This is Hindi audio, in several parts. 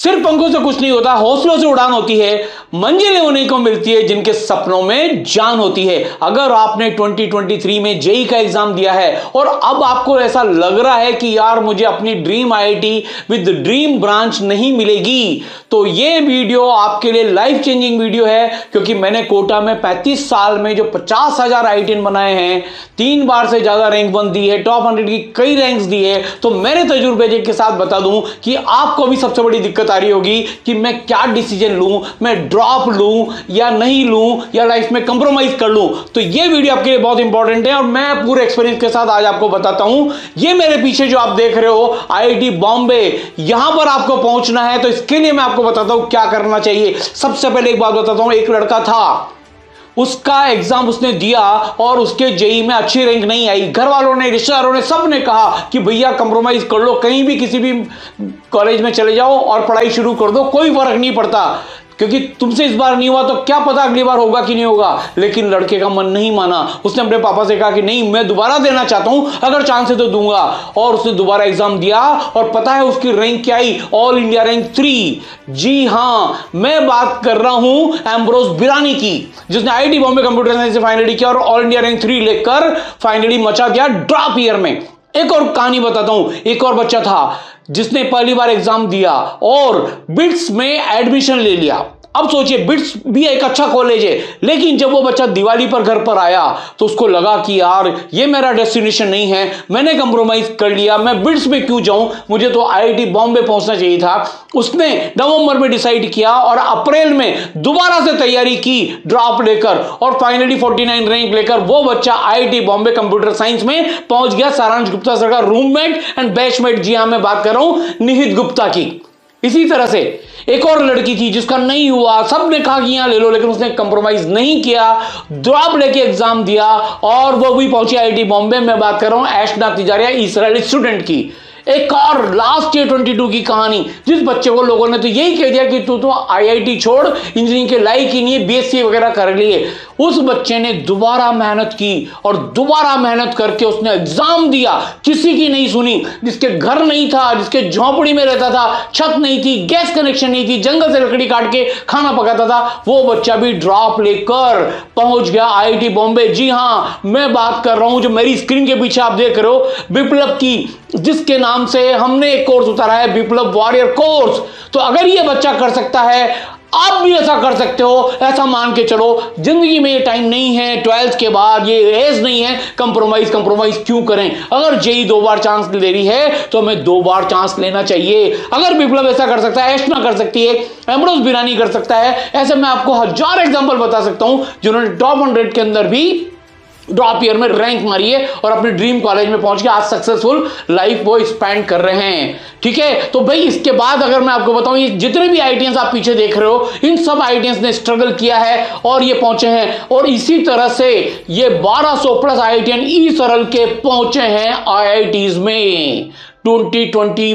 सिर्फ पंखों से कुछ नहीं होता, हौसलों से उड़ान होती है। मंजिलें उन्हीं को मिलती है जिनके सपनों में जान होती है। अगर आपने 2023 में जेईई का एग्जाम दिया है और अब आपको ऐसा लग रहा है कि यार मुझे अपनी dream IIT with dream branch नहीं मिलेगी, तो ये वीडियो आपके लिए लाइफ चेंजिंग वीडियो है। क्योंकि मैंने कोटा में 35 साल में जो 50,000 आईआईटीएन बनाए हैं, 3 बार से ज्यादा रैंक वन दी है, टॉप 100 की कई रैंक्स दी है, तो मेरे तजुर्बे के साथ बता दूं कि आपको भी सबसे बड़ी दिक्कत आ रही होगी कि मैं क्या डिसीजन लूं, मैं ड्रॉप लूं या नहीं लूं, या लाइफ में कंप्रोमाइज कर लूं। तो ये वीडियो आपके लिए बहुत इंपॉर्टेंट है और मैं पूरे एक्सपीरियंस के साथ आज आपको बताता हूं। ये मेरे पीछे जो आप देख रहे हो आईआईटी बॉम्बे, यहां पर आपको पहुंचना है, तो इसके लिए मैं आपको बताता हूं क्या करना चाहिए। सबसे पहले एक बात बताता हूं, एक लड़का था, उसका एग्जाम उसने दिया और उसके जेईई में अच्छी रैंक नहीं आई। घर वालों ने, रिश्तेदारों ने, सब ने कहा कि भैया कंप्रोमाइज कर लो, कहीं भी किसी भी कॉलेज में चले जाओ और पढ़ाई शुरू कर दो, कोई फर्क नहीं पड़ता, क्योंकि तुमसे इस बार नहीं हुआ तो क्या पता अगली बार होगा कि नहीं होगा। लेकिन लड़के का मन नहीं माना, उसने अपने पापा से कहा कि नहीं, मैं दोबारा देना चाहता हूं, अगर चांस है तो दूंगा। और उसने दोबारा एग्जाम दिया और पता है उसकी रैंक क्या आई? All India rank 3। जी हां, मैं बात कर रहा हूं एम्ब्रोस बिरानी की, जिसने आईआईटी बॉम्बे कंप्यूटर साइंस से फाइनली किया और ऑल इंडिया रैंक 3 लेकर फाइनली मचा दिया ड्रॉप ईयर में। एक और कहानी बताता हूं, एक और बच्चा था जिसने पहली बार एग्जाम दिया और बिट्स में एडमिशन ले लिया। अब सोचिए, बिट्स भी एक अच्छा कॉलेज है, लेकिन जब वो बच्चा दिवाली पर घर पर आया तो उसको लगा कि यार ये मेरा डेस्टिनेशन नहीं है, मैंने कंप्रोमाइज कर लिया, मैं बिट्स में क्यों जाऊं, मुझे तो आईआईटी बॉम्बे पहुंचना चाहिए था। उसने नवंबर में डिसाइड किया और अप्रैल में दोबारा से तैयारी की ड्रॉप लेकर और फाइनली 49 रैंक लेकर वो बच्चा आईआईटी बॉम्बे कंप्यूटर साइंस में पहुंच गया। सारांश गुप्ता सर का रूममेट एंड बैचमेट। जी हां, मैं बात कर रहा हूं निहित गुप्ता की। इसी तरह से एक और लड़की थी जिसका नहीं हुआ, सबने कहा कि यहां ले लो, लेकिन उसने कंप्रोमाइज नहीं किया, ड्रॉप लेके एग्जाम दिया और वो भी पहुंची आईआईटी बॉम्बे। मैं बात कर रहा हूं ऐशना तिजारिया, इजरायली स्टूडेंट की। एक और लास्ट ईयर 22 की कहानी, जिस बच्चे को लोगों ने तो यही कह दिया कि तू तो आईआईटी छोड़, इंजीनियरिंग के लायक ही नहीं है, बीएससी वगैरह कर लिए। उस बच्चे ने दोबारा मेहनत की और दोबारा मेहनत करके उसने एग्जाम दिया, किसी की नहीं सुनी। जिसके घर नहीं था, जिसके झोंपड़ी में रहता था, छत नहीं थी, गैस कनेक्शन नहीं थी, जंगल से लकड़ी काट के खाना पकाता था, वो बच्चा भी ड्रॉप लेकर पहुंच गया आईआईटी बॉम्बे। जी हां, मैं बात कर रहा हूं जो मेरी स्क्रीन के पीछे आप देख रहे हो, विप्लव की, जिसके नाम से हमने एक कोर्स उतारा है, विप्लव वॉरियर कोर्स। तो अगर ये बच्चा कर सकता है, आप भी ऐसा कर सकते हो। ऐसा मान के चलो, जिंदगी में ये टाइम नहीं है, 12th के बाद ये एज नहीं है, कंप्रोमाइज क्यों करें। अगर जेईई 2 बार चांस ले रही है तो हमें 2 बार चांस लेना चाहिए। अगर विप्लव ऐसा कर सकता है, ऐशना कर सकती है, एम्ब्रोस बिरानी कर सकता है, ऐसे मैं आपको हजार एग्जाम्पल बता सकता हूं जिन्होंने टॉप 100 के अंदर भी ड्रॉप ईयर में रैंक मारी है और अपने ड्रीम कॉलेज में पहुंच के आज सक्सेसफुल लाइफ वो स्पेंड कर रहे हैं। ठीक है, तो भाई इसके बाद अगर मैं आपको बताऊं, ये जितने भी आईआईटीएंस आप पीछे देख रहे हो, इन सब आईआईटीएंस ने स्ट्रगल किया है और ये पहुंचे हैं। और इसी तरह से ये 1200 प्लस आईआईटीएन ई सरल के पहुंचे हैं आईआईटीज में 2022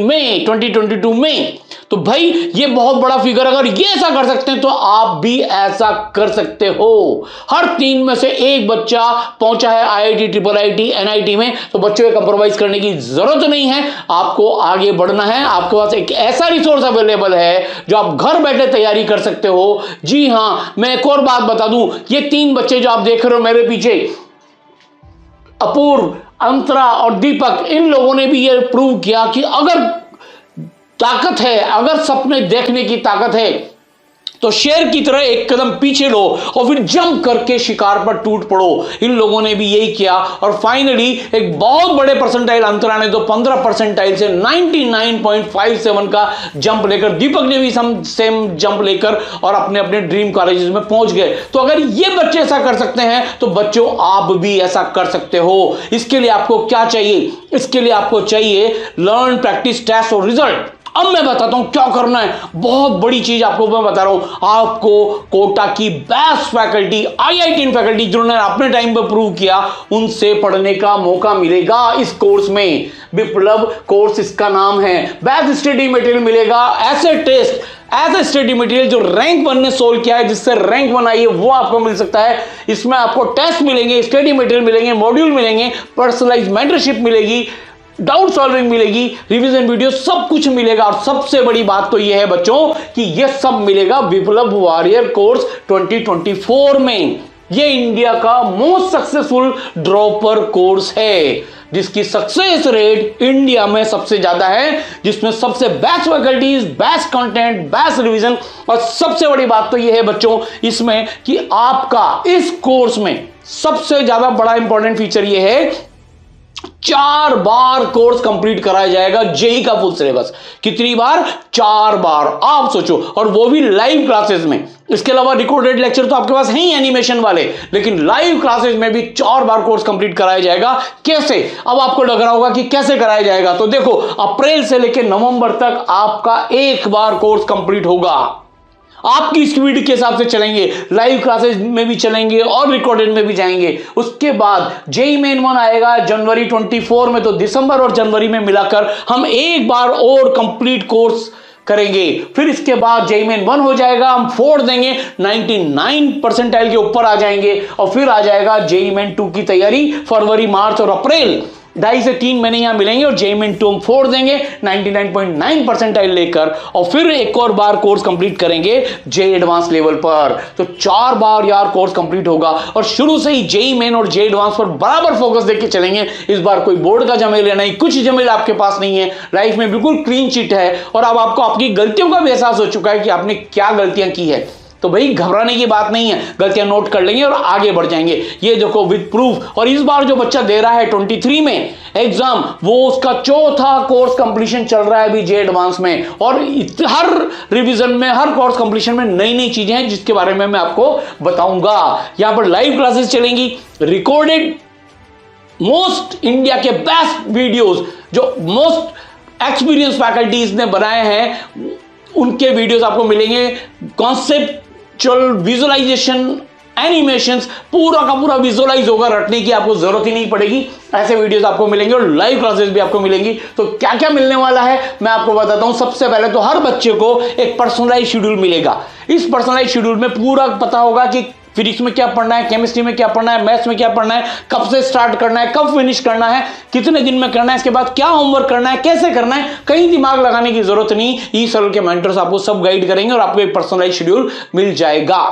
में। तो भाई ये बहुत बड़ा फिगर, अगर ये ऐसा कर सकते हैं तो आप भी ऐसा कर सकते हो। हर 3 में से एक बच्चा पहुंचा है आईआईटी, ट्रिपल आईटी, एनआईटी में, तो बच्चों को कंप्रोमाइज करने की जरूरत नहीं है, आपको आगे बढ़ना है। आपके पास एक ऐसा रिसोर्स अवेलेबल है जो आप घर बैठे तैयारी कर सकते हो। जी हां, मैं एक और बात बता दूं, ये 3 बच्चे जो आप देख रहे हो मेरे पीछे, अपूर्व, अंतरा और दीपक, इन लोगों ने भी ये प्रूव किया कि अगर ताकत है, अगर सपने देखने की ताकत है, तो शेर की तरह एक कदम पीछे लो और फिर जंप करके शिकार पर टूट पड़ो। इन लोगों ने भी यही किया और फाइनली एक बहुत बड़े परसेंटाइल, अंतरा ने तो 15 परसेंटाइल से 99.57 का जंप लेकर, दीपक ने भी सेम जंप लेकर और अपने अपने ड्रीम कॉलेजेस में पहुंच गए। तो अगर ये बच्चे ऐसा कर सकते हैं तो बच्चों आप भी ऐसा कर सकते हो। इसके लिए आपको क्या चाहिए? इसके लिए आपको चाहिए लर्न, प्रैक्टिस, टेस्ट और रिजल्ट। अब मैं बताता हूं क्या करना है। बहुत बड़ी चीज आपको मैं बता रहा हूं, आपको कोटा की बेस्ट फैकल्टी, आईआईटीएन फैकल्टी जिन्होंने अपने टाइम पर प्रूव किया, उनसे पढ़ने का मौका मिलेगा इस कोर्स में। विप्लव कोर्स इसका नाम है। बेस्ट स्टडी मटेरियल मिलेगा, ऐसे टेस्ट, ऐसा स्टडी मटेरियल जो रैंक 1 ने सोल्व किया है, जिससे रैंक 1 आई है, वो आपको मिल सकता है। इसमें आपको टेस्ट मिलेंगे, स्टडी मटेरियल मिलेंगे, मॉड्यूल मिलेंगे, पर्सनलाइज मेंटरशिप मिलेगी, डाउट सॉल्विंग मिलेगी, रिवीजन वीडियो, सब कुछ मिलेगा। और सबसे बड़ी बात तो यह है बच्चों कि यह सब मिलेगा विप्लव वॉरियर कोर्स 2024 में। यह इंडिया का मोस्ट सक्सेसफुल ड्रॉपर कोर्स है, जिसकी सक्सेस रेट इंडिया में सबसे ज्यादा है, जिसमें सबसे best faculties, best content, best revision. और सबसे बड़ी बात तो यह है बच्चों इसमें कि आपका इस कोर्स में सबसे ज्यादा बड़ा इंपॉर्टेंट फीचर यह है 4 बार कोर्स कंप्लीट कराया जाएगा जेई का फुल सिलेबस। कितनी बार? 4 बार। आप सोचो, और वो भी लाइव क्लासेस में। इसके अलावा रिकॉर्डेड लेक्चर तो आपके पास है ही एनिमेशन वाले, लेकिन लाइव क्लासेस में भी 4 बार कोर्स कंप्लीट कराया जाएगा। कैसे? अब आपको लग रहा होगा कि कैसे कराया जाएगा, तो देखो अप्रैल से लेकर नवंबर तक आपका एक बार कोर्स कंप्लीट होगा। आपकी स्पीड के हिसाब से चलेंगे, लाइव क्लासेस में भी चलेंगे और रिकॉर्डेड में भी जाएंगे। उसके बाद जेईई मेन 1 आएगा जनवरी 24 में, तो दिसंबर और जनवरी में मिलाकर हम एक बार और कंप्लीट कोर्स करेंगे। फिर इसके बाद जेईई मेन 1 हो जाएगा, हम फोड़ देंगे, 99 परसेंटाइल के ऊपर आ जाएंगे। और फिर आ जाएगा जेईई मेन 2 की तैयारी, फरवरी, मार्च और अप्रैल, 2.5 से 3 महीने यहां मिलेंगे। और जेईई मेन 2 हम फोड़ देंगे 99.9 परसेंटाइल लेकर, और फिर एक और बार कोर्स कंप्लीट करेंगे जेईई एडवांस लेवल पर। तो 4 बार यार कोर्स कंप्लीट होगा। और शुरू से ही जेईई मेन और जेईई एडवांस पर बराबर फोकस देके चलेंगे। इस बार कोई बोर्ड का झमेला नहीं, कुछ झमेला आपके पास नहीं है, लाइफ में बिल्कुल क्लीन चिट है। और अब आपको आपकी गलतियों का भी एहसास हो चुका है कि आपने क्या गलतियां की है। तो भाई घबराने की बात नहीं है, गलतियां नोट कर लेंगे और आगे बढ़ जाएंगे। ये देखो विद प्रूफ। और इस बार जो बच्चा दे रहा है 23 में एग्जाम, वो उसका 4था कोर्स कंप्लीशन चल रहा है अभी जेईई एडवांस में। और हर रिवीजन में, हर कोर्स कंप्लीशन में नई नई चीजें हैं जिसके बारे में मैं आपको बताऊंगा। यहां पर लाइव क्लासेस चलेंगी, रिकॉर्डेड मोस्ट इंडिया के बेस्ट वीडियोस जो मोस्ट एक्सपीरियंस फैकल्टीज ने बनाए हैं, उनके वीडियोस आपको मिलेंगे। कॉन्सेप्चुअल विजुअलाइजेशन, एनिमेशंस, पूरा का पूरा विजुअलाइज होगा, रटने की आपको जरूरत ही नहीं पड़ेगी। ऐसे वीडियोस आपको मिलेंगे और लाइव क्लासेस भी आपको मिलेंगी। तो क्या क्या मिलने वाला है मैं आपको बताता हूं। सबसे पहले तो हर बच्चे को एक पर्सनलाइज शेड्यूल मिलेगा। इस पर्सनलाइज शेड्यूल में पूरा पता होगा कि फिजिक्स में क्या पढ़ना है, केमिस्ट्री में क्या पढ़ना है, मैथ्स में क्या पढ़ना है, कब से स्टार्ट करना है, कब फिनिश करना है, कितने दिन में करना है, इसके बाद क्या होमवर्क करना है, कैसे करना है। कहीं दिमाग लगाने की जरूरत नहीं, ई सर्कल के मेंटर्स आपको सब गाइड करेंगे और आपको एक पर्सनलाइज शेड्यूल मिल जाएगा।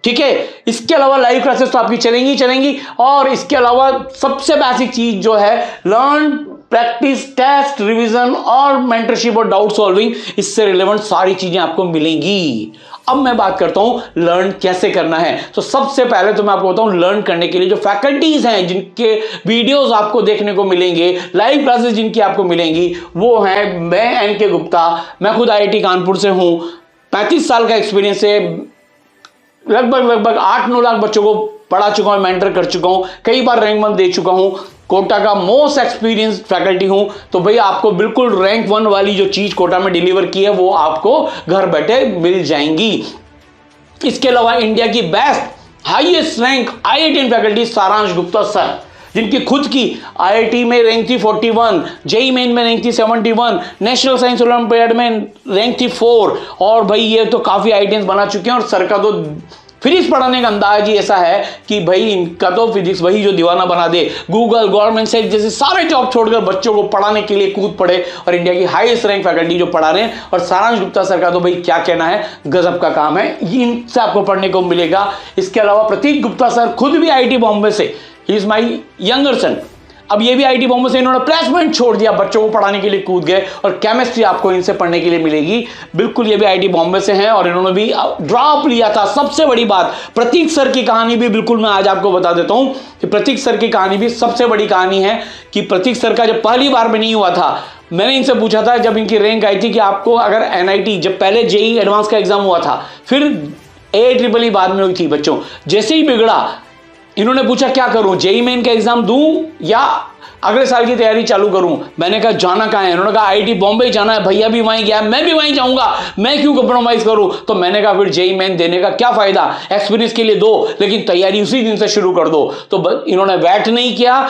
ठीक है, इसके अलावा लाइव क्लासेस तो आपकी चलेंगी। और इसके अलावा सबसे बेसिक चीज जो है लर्न, प्रैक्टिस, टेस्ट, रिवीजन और मेंटरशिप और डाउट सॉल्विंग, इससे रिलेवेंट सारी चीजें आपको मिलेंगी। अब मैं बात करता हूं लर्न कैसे करना है। तो सबसे पहले तो मैं आपको बताऊं लर्न करने के लिए जो फैकल्टीज हैं, जिनके वीडियोस आपको देखने को मिलेंगे, लाइव क्लासेस जिनकी आपको मिलेंगी, वो हैं मैं एनके गुप्ता। मैं खुद आईआईटी कानपुर से हूं, 35 साल का एक्सपीरियंस है, लगभग 8-9 लाख बच्चों को पढ़ा चुका हूं, मेंटर कर चुका हूं, कई बार रैंक 1 दे चुका हूं, कोटा का मोस्ट एक्सपीरियंस फैकल्टी हूं। तो भाई आपको बिल्कुल रैंक 1 वाली जो चीज कोटा में डिलीवर की है वो आपको घर बैठे मिल जाएंगी। इसके अलावा इंडिया की best highest rank IIT faculty सारांश गुप्ता सर, जिनकी खुद की आईआईटी में रैंक थी 41, जेईई मेन में रैंक थी 71, नेशनल साइंस ओलंपियाड में रैंक थी 4। और भाई ये तो काफी आईआईटीएंस बना चुके हैं। और सर का तो फिजिक्स पढ़ाने का अंदाज ही ऐसा है कि भाई इनका तो फिजिक्स वही जो दीवाना बना दे। गूगल, गवर्नमेंट साइट जैसे सारे जॉब छोड़कर बच्चों को पढ़ाने के लिए कूद पड़े, और इंडिया की हाईएस्ट रैंक फैकल्टी जो पढ़ा रहे हैं। और सारांश गुप्ता सर का तो भाई क्या कहना है, गजब का काम है, इनसे आपको पढ़ने को मिलेगा। इसके अलावा प्रतीक गुप्ता सर खुद भी आईआईटी बॉम्बे से, ही इज माई यंगर सन। अब ये भी आईआईटी बॉम्बे से इन्होंने प्लेसमेंट छोड़ दिया, बच्चों को पढ़ाने के लिए कूद गए। और केमिस्ट्री आपको इनसे पढ़ने के लिए मिलेगी। बिल्कुल ये भी आईआईटी बॉम्बे से हैं और इन्होंने भी ड्रॉप लिया था। सबसे बड़ी बात, प्रतीक सर की कहानी भी बिल्कुल मैं आज आपको बता देता हूं कि प्रतीक सर की कहानी भी सबसे बड़ी कहानी है। कि प्रतीक सर का जब पहली बार में नहीं हुआ था, मैंने इनसे पूछा था जब इनकी रैंक आई थी कि आपको अगर एनआईटी, जब पहले जेईई एडवांस का एग्जाम हुआ था, फिर AIEEE बाद में हुई थी बच्चों, जैसे ही बिगड़ा इन्होंने पूछा क्या करूं, जेईई मेन का एग्जाम दूं या अगले साल की तैयारी चालू करूं। मैंने कहा जाना कहां है, इन्होंने कहा आईआईटी बॉम्बे जाना है, भैया भी वहीं गया, मैं भी वहीं जाऊंगा, मैं क्यों कंप्रोमाइज करूं। तो मैंने कहा फिर जेईई मेन देने का क्या फायदा, एक्सपीरियंस के लिए दो लेकिन तैयारी उसी दिन से शुरू कर दो। तो इन्होंने वेट नहीं किया,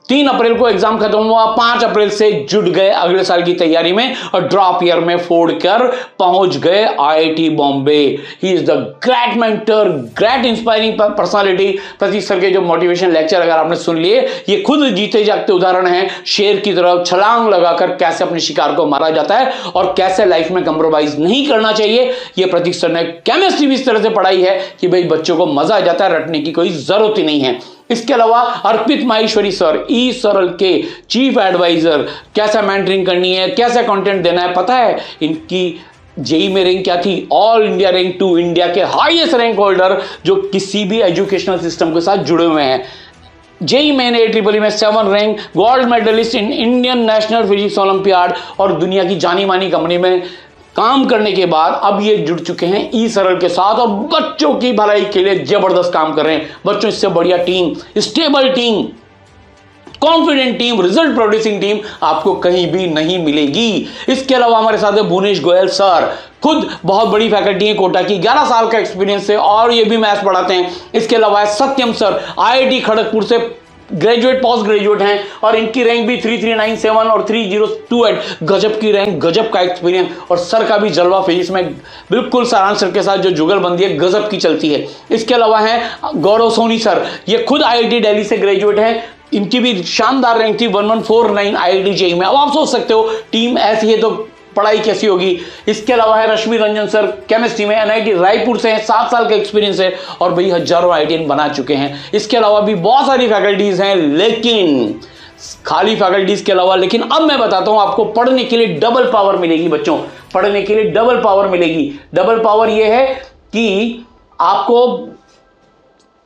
3 अप्रैल को एग्जाम खत्म हुआ, 5 अप्रैल से जुट गए अगले साल की तैयारी में और ड्रॉप ईयर में फोड़कर पहुंच गए IIT Bombay. He is the great mentor, great inspiring personality. Pratik sir के जो मोटिवेशन लेक्चर अगर आपने सुन लिए, ये खुद जीते जागते उदाहरण हैं शेर की तरह छलांग लगाकर कैसे अपने शिकार को मारा जाता है और कैसे लाइफ में कंप्रोमाइज नहीं करना चाहिए। ये प्रतीक सर ने केमिस्ट्री भी इस तरह से पढ़ाई है कि भाई बच्चों को मजा आ जाता है, रटने की कोई जरूरत ही नहीं है। इसके अलावा अर्पित माहेश्वरी सर, ई सरल के चीफ एडवाइजर, कैसे मेंटरिंग करनी है, कैसे कंटेंट देना है पता है। इनकी जेई में रैंक क्या थी? ऑल इंडिया रैंक 2, इंडिया के हाईएस्ट रैंक होल्डर जो किसी भी एजुकेशनल सिस्टम के साथ जुड़े हुए हैं। जेई मेन AEEE में 7 rank, gold medallist in Indian national physics olympiad और दुनिया की जानी मानी कंपनी में काम करने के बाद अब ये जुड़ चुके हैं ई सरल के साथ और बच्चों की भलाई के लिए जबरदस्त काम कर रहे हैं। बच्चों, इससे बढ़िया team, stable team, confident team, result producing team आपको कहीं भी नहीं मिलेगी। इसके अलावा हमारे साथ है भुवनेश गोयल सर, खुद बहुत बड़ी फैकल्टी है कोटा की, 11 साल का एक्सपीरियंस है और ये भी मैथ्स पढ़ाते हैं। इसके अलावा है सत्यम सर, IIT खड़गपुर से ग्रेजुएट पोस्ट ग्रेजुएट हैं और इनकी रैंक भी 3397 और 3028, गजब की रैंक, गजब का एक्सपीरियंस। और सर का भी जलवा फिजिक्स में बिल्कुल सारांश सर के साथ जो जुगलबंदी है गजब की चलती है। इसके अलावा है गौरव सोनी सर, ये खुद IIT दिल्ली से ग्रेजुएट हैं, इनकी भी शानदार रैंक थी 1149 IIT जेई में। अब आप सोच सकते हो टीम ऐसी है तो पढ़ाई कैसी होगी। इसके अलावा है रश्मि रंजन सर, केमिस्ट्री में NIT रायपुर से हैं, 7 साल का एक्सपीरियंस है और भाई हजारों IITian बना चुके हैं। इसके अलावा भी बहुत सारी फैकल्टीज हैं, लेकिन खाली फैकल्टीज के अलावा, लेकिन अब मैं बताता हूं आपको पढ़ने के लिए डबल पावर मिलेगी। बच्चों, पढ़ने के लिए डबल पावर मिलेगी। डबल पावर यह है कि आपको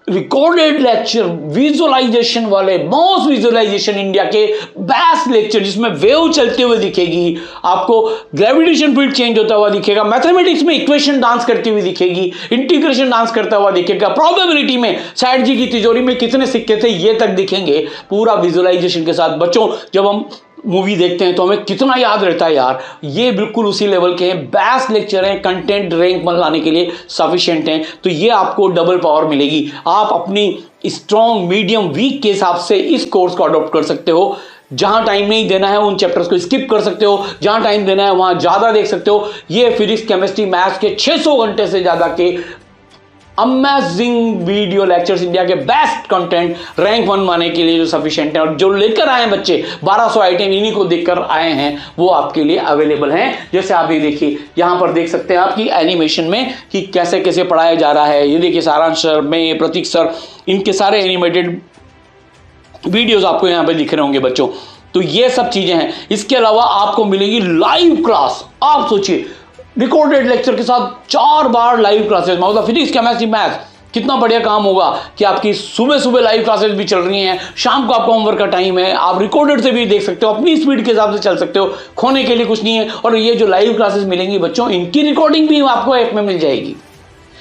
रिकॉर्डेड लेक्चर, विजुअलाइजेशन वाले, मोस्ट विजुअलाइजेशन इंडिया के बेस्ट लेक्चर जिसमें वेव चलते हुए दिखेगी, आपको ग्रेविटेशन फील्ड चेंज होता हुआ दिखेगा, मैथमेटिक्स में इक्वेशन डांस करती हुई दिखेगी, इंटीग्रेशन डांस करता हुआ दिखेगा, प्रोबेबिलिटी में सैड जी की तिजोरी में कितने सिक्के थे ये तक दिखेंगे, पूरा विजुअलाइजेशन के साथ। बच्चों, जब हम मूवी देखते हैं तो हमें कितना याद रहता है यार, ये बिल्कुल उसी लेवल के हैं, बेस्ट लेक्चर हैं, कंटेंट रैंक बनाने के लिए सफिशिएंट हैं। तो ये आपको डबल पावर मिलेगी। आप अपनी स्ट्रॉन्ग, मीडियम, वीक के हिसाब से इस कोर्स को अडॉप्ट कर सकते हो। जहां टाइम नहीं देना है उन चैप्टर्स को स्किप कर सकते हो, जहां टाइम देना है वहां ज्यादा देख सकते हो। ये फिजिक्स, केमिस्ट्री, मैथ्स के 600 घंटे से ज्यादा के अमेजिंग वीडियो लेक्चर्स, इंडिया के बेस्ट कंटेंट, रैंक 1 माने के लिए जो सफिशिएंट है और जो लेकर आए हैं बच्चे 1200 आइटम इन्हीं को देखकर आए हैं, वो आपके लिए अवेलेबल हैं। जैसे आप ये देखिए, यहां पर देख सकते हैं आपकी एनिमेशन में कि कैसे कैसे पढ़ाया जा रहा है। ये देखिए सारांश सर में, प्रतीक सर, इनके सारे एनिमेटेड वीडियोस आपको यहां पर दिख रहे होंगे बच्चों। तो ये सब चीजें हैं। इसके अलावा आपको मिलेगी लाइव क्लास। आप सोचिए, रिकॉर्डेड लेक्चर के साथ 4 बार लाइव क्लासेस, मतलब फिजिक्स, केमिस्ट्री, मैथ, कितना बढ़िया काम होगा कि आपकी सुबह सुबह लाइव क्लासेस भी चल रही हैं, शाम को आपका होमवर्क का टाइम है, आप रिकॉर्डेड से भी देख सकते हो, अपनी स्पीड के हिसाब से चल सकते हो, खोने के लिए कुछ नहीं है। और ये जो लाइव क्लासेस मिलेंगी बच्चों, इनकी रिकॉर्डिंग भी आपको ऐप में मिल जाएगी,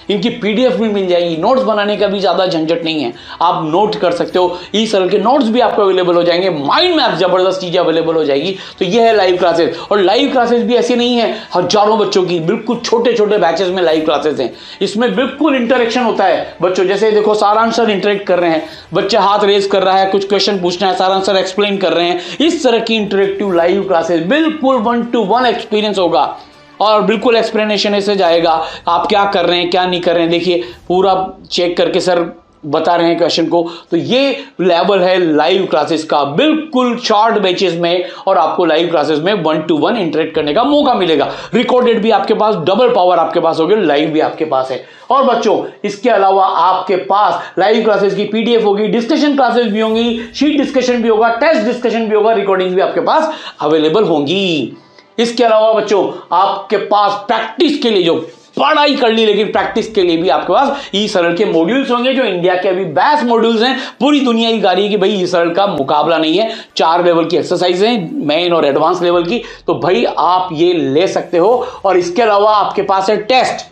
इनकी PDF भी मिल जाएगी, नोट्स बनाने का भी ज्यादा झंझट नहीं है, आप नोट कर सकते हो। ई सरल के नोट्स भी आपको अवेलेबल हो जाएंगे, माइंड मैप जबरदस्त चीजें अवेलेबल हो जाएगी। तो ये है लाइव क्लासेस। और लाइव क्लासेस भी ऐसी नहीं है हजारों बच्चों की, बिल्कुल छोटे छोटे बैचेस में लाइव क्लासेस हैं। इसमें बिल्कुल इंटरेक्शन होता है बच्चों। जैसे देखो, सारांश सर इंटरेक्ट कर रहे हैं, बच्चे हाथ रेज कर रहा है, कुछ क्वेश्चन पूछना है, सारांश सर एक्सप्लेन कर रहे हैं। इस तरह की इंटरेक्टिव लाइव क्लासेस, बिल्कुल 1-to-1 एक्सपीरियंस होगा और बिल्कुल एक्सप्लेनेशन ऐसे जाएगा, आप क्या कर रहे हैं, क्या नहीं कर रहे हैं, देखिए पूरा चेक करके सर बता रहे हैं क्वेश्चन को। तो ये लेवल है लाइव क्लासेस का, बिल्कुल शॉर्ट बैचेस में, और आपको लाइव क्लासेस में 1-to-1 इंटरेक्ट करने का मौका मिलेगा। रिकॉर्डेड भी आपके पास, डबल पावर आपके पास होगी, लाइव भी आपके पास है। और बच्चों, इसके अलावा आपके पास लाइव क्लासेस की PDF होगी, डिस्कशन क्लासेस भी होंगी, शीट डिस्कशन भी होगा, टेस्ट डिस्कशन भी होगा, रिकॉर्डिंग भी आपके पास अवेलेबल होंगी। इसके अलावा बच्चों, आपके पास प्रैक्टिस के लिए, जो पढ़ाई कर ली लेकिन प्रैक्टिस के लिए भी आपके पास ई सरल के मॉड्यूल्स होंगे, जो इंडिया के अभी बेस्ट मॉड्यूल्स हैं। पूरी दुनिया की गाड़ी है कि भाई ई सरल का मुकाबला नहीं है, 4 लेवल की एक्सरसाइज हैं, मेन और एडवांस लेवल की। तो भाई आप ये ले सकते हो। और इसके अलावा आपके पास है टेस्ट,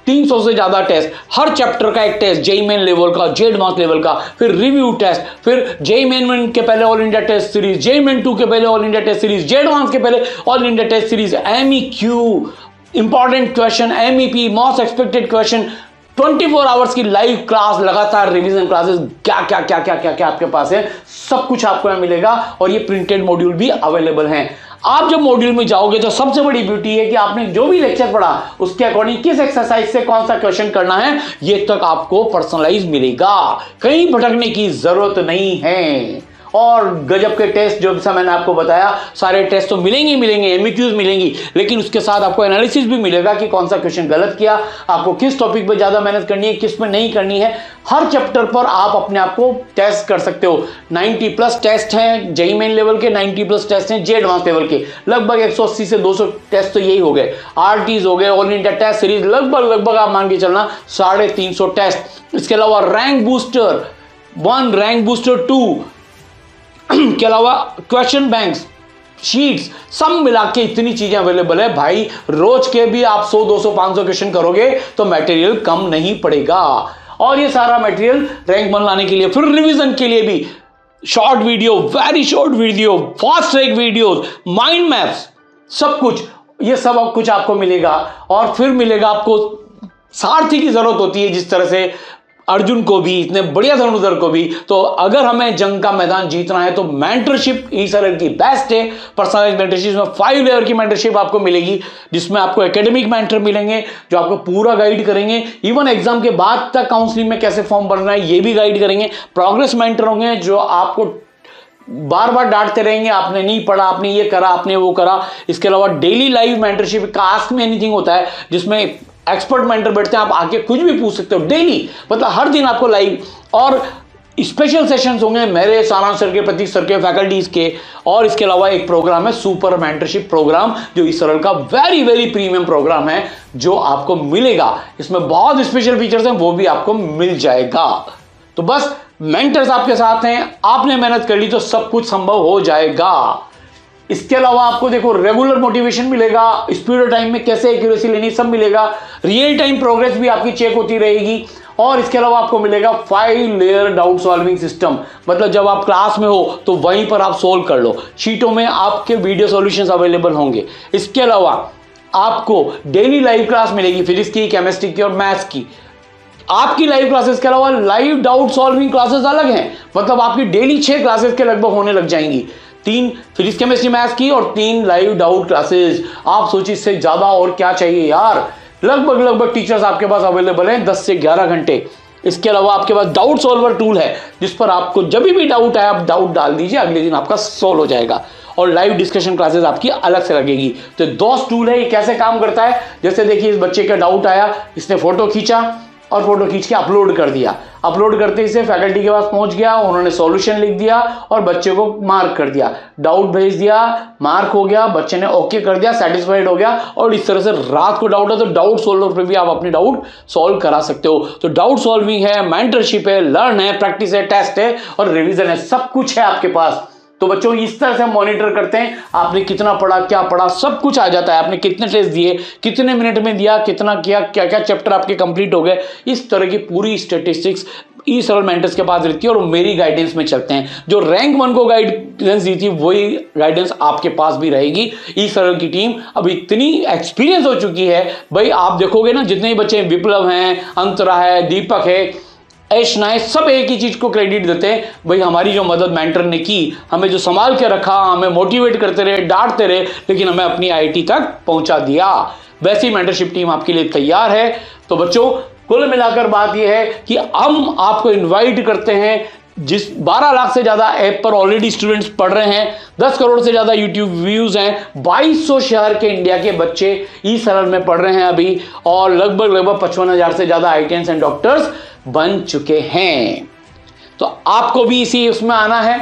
300 से ज्यादा टेस्ट, हर चैप्टर का एक टेस्ट, जेई मेन लेवल का, जे एडवांस लेवल का, फिर रिव्यू टेस्ट, फिर जेई मेन के पहले all India test series, JEE main 2 के पहले all India test series, JEE advance के पहले all India test series, MEQ, important question, MEP, most expected question, 24 hours की लाइव क्लास, लगातार रिवीजन क्लासेस, क्या क्या क्या क्या क्या क्या आपके पास है, सब कुछ आपको यहां मिलेगा। और ये प्रिंटेड मॉड्यूल भी अवेलेबल हैं। आप जब मॉड्यूल में जाओगे तो सबसे बड़ी ब्यूटी है कि आपने जो भी लेक्चर पढ़ा उसके अकॉर्डिंग किस एक्सरसाइज से कौन सा क्वेश्चन करना है, ये तक आपको पर्सनलाइज मिलेगा। कहीं भटकने की जरूरत नहीं है। और गजब के टेस्ट जो सा मैंने आपको बताया, सारे टेस्ट तो मिलेंगे मिलेंगे, एमसीक्यूज मिलेंगी, लेकिन उसके साथ आपको एनालिसिस भी मिलेगा कि कौन सा क्वेश्चन गलत किया, आपको किस टॉपिक पे ज्यादा मेहनत करनी है, किस में नहीं करनी है। हर चैप्टर पर आप अपने आप को टेस्ट कर सकते हो। 90+ टेस्ट हैं जेईई मेन लेवल के, 90+ टेस्ट हैं जे एडवांस लेवल के, लगभग 180 से 200 टेस्ट तो यही हो गए। आरटीज हो गए, ऑल इंडिया टेस्ट सीरीज, लगभग आप मान के चलना 350 टेस्ट। इसके अलावा रैंक बूस्टर 1, रैंक बूस्टर 2 के अलावा क्वेश्चन बैंक्स, शीट्स, सब मिला के इतनी चीजें अवेलेबल है भाई। रोज के भी आप 100, 200, 500 क्वेश्चन करोगे तो मटेरियल कम नहीं पड़ेगा। और ये सारा मटेरियल रैंक 1 लाने के लिए, फिर रिवीजन के लिए भी short video, very short video, fast track videos, mind maps, सब कुछ, ये सब कुछ आपको मिलेगा। और फिर मिलेगा आपको सारथी की जरूरत होती है, जिस तरह से अर्जुन को भी, इतने बढ़िया धनुर्धर को भी। तो अगर हमें जंग का मैदान जीतना है तो मेंटरशिप ईसरल की बेस्ट है। पर्सनलाइज्ड मेंटरशिप में 5 लेयर की मेंटरशिप आपको मिलेगी, जिसमें आपको एकेडमिक मेंटर मिलेंगे जो आपको पूरा गाइड करेंगे। इवन एग्जाम के बाद तक काउंसलिंग में कैसे फॉर्म भरना है ये भी गाइड करेंगे। प्रोग्रेस मेंटर होंगे जो आपको बार बार डांटते रहेंगे, आपने नहीं पढ़ा, आपने ये करा, आपने वो करा। इसके अलावा डेली लाइव मेंटरशिप का आस्क मी एनीथिंग होता है, जिसमें एक्सपर्ट मेंटर बैठते हैं, आप आके कुछ भी पूछ सकते हो डेली, मतलब हर दिन आपको लाइव। और स्पेशल सेशंस होंगे मेरे, सारांश सर के, प्रतीक सर के, फैकल्टीज के। और इसके अलावा एक प्रोग्राम है सुपर मेंटरशिप प्रोग्राम, जो इस सरल का वेरी वेरी प्रीमियम प्रोग्राम है, जो आपको मिलेगा। इसमें बहुत स्पेशल फीचर्स हैं, वो भी आपको मिल जाएगा। तो बस मेंटर्स आपके साथ हैं, आपने मेहनत कर ली तो सब कुछ संभव हो जाएगा। इसके अलावा आपको देखो रेगुलर मोटिवेशन मिलेगा, स्पीड और टाइम में कैसे एक्यूरेसी लेनी सब मिलेगा, रियल टाइम प्रोग्रेस भी आपकी चेक होती रहेगी। और इसके अलावा आपको मिलेगा 5 लेयर डाउट सॉल्विंग सिस्टम, मतलब जब आप क्लास में हो तो वहीं पर आप सोल्व कर लो। शीटों में आपके वीडियो सॉल्यूशंस अवेलेबल होंगे। इसके अलावा आपको डेली लाइव क्लास मिलेगी, फिजिक्स की, केमिस्ट्री की और मैथ्स की। आपकी लाइव क्लासेस के अलावा लाइव डाउट सॉल्विंग क्लासेस अलग हैं, मतलब आपकी डेली 6 क्लासेस के लगभग होने लग जाएंगी। 3 फिजिक्स केमिस्ट्री मैथ्स की और 3 लाइव डाउट क्लासेस। आप सोचिए इससे ज्यादा और क्या चाहिए यार। लगभग टीचर्स आपके पास अवेलेबल हैं 10 से 11 घंटे। इसके अलावा आपके पास डाउट सॉल्वर टूल है, जिस पर आपको जब भी डाउट आए आप डाउट डाल दीजिए, अगले दिन आपका सॉल्व हो जाएगा। और लाइव डिस्कशन क्लासेस आपकी अलग से लगेगी। तो दोस्त टूल है, ये कैसे काम करता है, जैसे देखिए इस बच्चे का डाउट आया, इसने फोटो खींचा और फोटो खींच के अपलोड कर दिया। अपलोड करते ही से फैकल्टी के पास पहुंच गया, उन्होंने सॉल्यूशन लिख दिया और बच्चे को मार्क कर दिया, डाउट भेज दिया, मार्क हो गया, बच्चे ने ओके कर दिया, सेटिस्फाइड हो गया। और इस तरह से रात को डाउट है तो डाउट सॉल्वर पे भी आप अपने डाउट सॉल्व करा सकते हो। तो डाउट सॉल्विंग है, मेंटरशिप है, लर्न है, प्रैक्टिस है, टेस्ट है और रिवीजन है, सब कुछ है आपके पास। तो बच्चों इस तरह से हम मॉनिटर करते हैं, आपने कितना पढ़ा, क्या पढ़ा, सब कुछ आ जाता है। आपने कितने टेस्ट दिए, कितने मिनट में दिया, कितना किया, क्या क्या चैप्टर आपके कंप्लीट हो गए, इस तरह की पूरी स्टैटिस्टिक्स ई सरल मेंटर्स के पास रहती है और मेरी गाइडेंस में चलते हैं। जो रैंक 1 को गाइडेंस दी थी वही गाइडेंस आपके पास भी रहेगी। ई सरल की टीम अब इतनी एक्सपीरियंस हो चुकी है भाई, आप देखोगे ना जितने भी बच्चे, विप्लव हैं, अंतरा है, दीपक है, ऐश नायक, सब एक ही चीज को क्रेडिट देते हैं भाई, हमारी जो मदद मेंटर ने की, हमें जो संभाल के रखा, हमें मोटिवेट करते रहे, डांटते रहे, लेकिन हमें अपनी आईआईटी तक पहुंचा दिया। वैसी मेंटरशिप टीम आपके लिए तैयार है। तो बच्चों कुल मिलाकर बात यह है कि हम आपको इनवाइट करते हैं, जिस 12 लाख से ज्यादा ऐप पर ऑलरेडी स्टूडेंट्स पढ़ रहे हैं, 10 करोड़ से ज्यादा यूट्यूब व्यूज हैं, 2200 शहर के इंडिया के बच्चे ई सरल में पढ़ रहे हैं अभी, और लगभग 55,000 से ज्यादा आईटीएंस एंड डॉक्टर्स बन चुके हैं। तो आपको भी इसी उसमें आना है,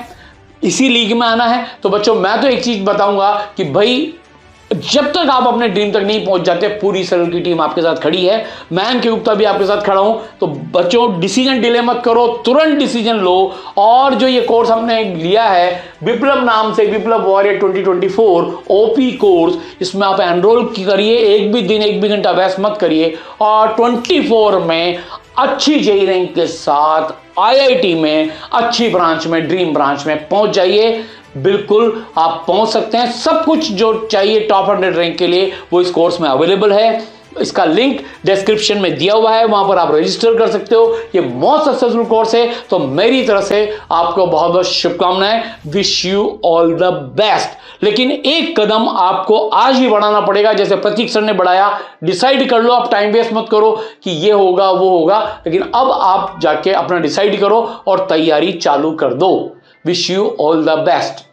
इसी लीग में आना है। तो बच्चों मैं तो एक चीज बताऊंगा कि भाई जब तक आप अपने ड्रीम तक नहीं पहुंच जाते, पूरी सरल की टीम आपके साथ खड़ी है। मैं एम के गुप्ता भी आपके साथ खड़ा हूं। तो बच्चों डिसीजन डिले मत करो, तुरंत डिसीजन लो। और जो ये कोर्स हमने लिया है विप्लव नाम से, विप्लव वॉरियर 2024 ओपी कोर्स, इसमें आप एनरोल करिए, एक भी दिन, एक भी घंटा वेस्ट मत करिए और 24 में अच्छी जेईई रैंक के साथ आईआईटी में, अच्छी ब्रांच में, ड्रीम ब्रांच में पहुंच जाइए। बिल्कुल आप पहुंच सकते हैं। सब कुछ जो चाहिए टॉप 100 रैंक के लिए वो इस कोर्स में अवेलेबल है। इसका लिंक डिस्क्रिप्शन में दिया हुआ है, वहां पर आप रजिस्टर कर सकते हो। ये मोस्ट सक्सेसफुल कोर्स है। तो मेरी तरफ से आपको बहुत बहुत शुभकामनाएं, wish you all the best. लेकिन एक कदम आपको आज ही बढ़ाना पड़ेगा, जैसे प्रतीक सर ने बढ़ाया। डिसाइड कर लो, आप टाइम वेस्ट मत करो कि ये होगा वो होगा, लेकिन अब आप जाके अपना डिसाइड करो और तैयारी चालू कर दो। Wish you all the best.